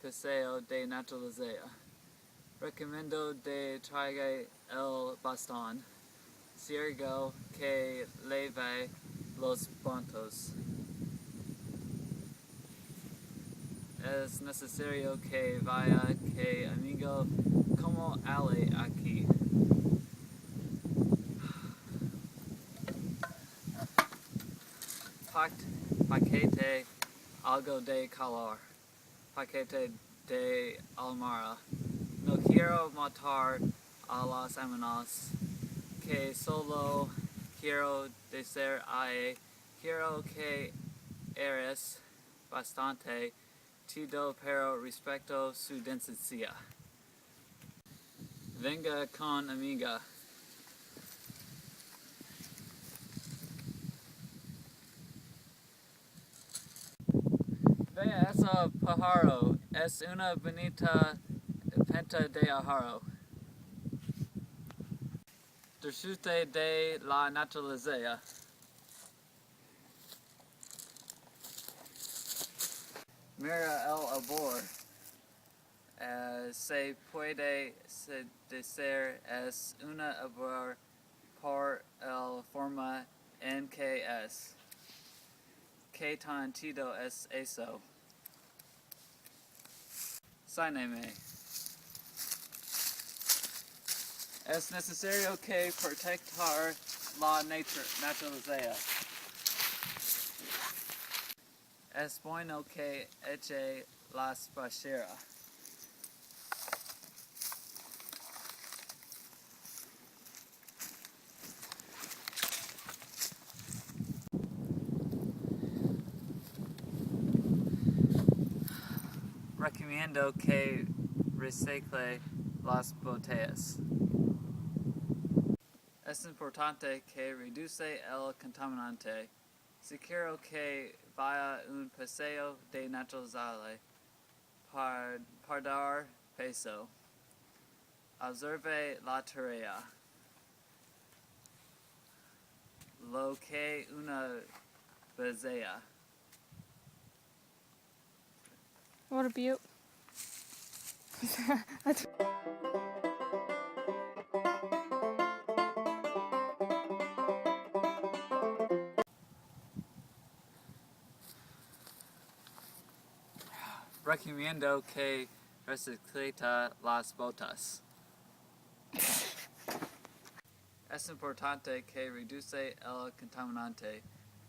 Paseo de Naturaleza. Recomiendo de traiga el bastón. Ciego que leve los puntos. Es necesario que vaya que amigo como Ale aquí. Paquete algo de calor. Paquete de almara. No quiero matar a los animales, que solo quiero decir quiero que eres bastante chido pero respeto su densidad. Venga con amiga. Vea ese pájaro, es una bonita penta de pájaro. Disfrute de la naturaleza. Mira el arbor. Se puede decir es un arbor por la forma en que es. ¿Qué tan chido es eso? Sígueme. Es necesario que proteger la naturaleza. Es bueno que eche las basura. Recomiendo que recicle las botellas. Es importante que reduce el contaminante. Si quiero que vaya un paseo de naturaleza para dar peso, observe la tarea. Lo que una belleza. What a beaut. Recomiendo que recicleta las botas. Es importante que reduce el contaminante.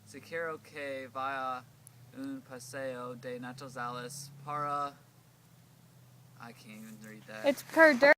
Si quiero que vaya un paseo de naturaleza para... I can't even read that. It's per dirt.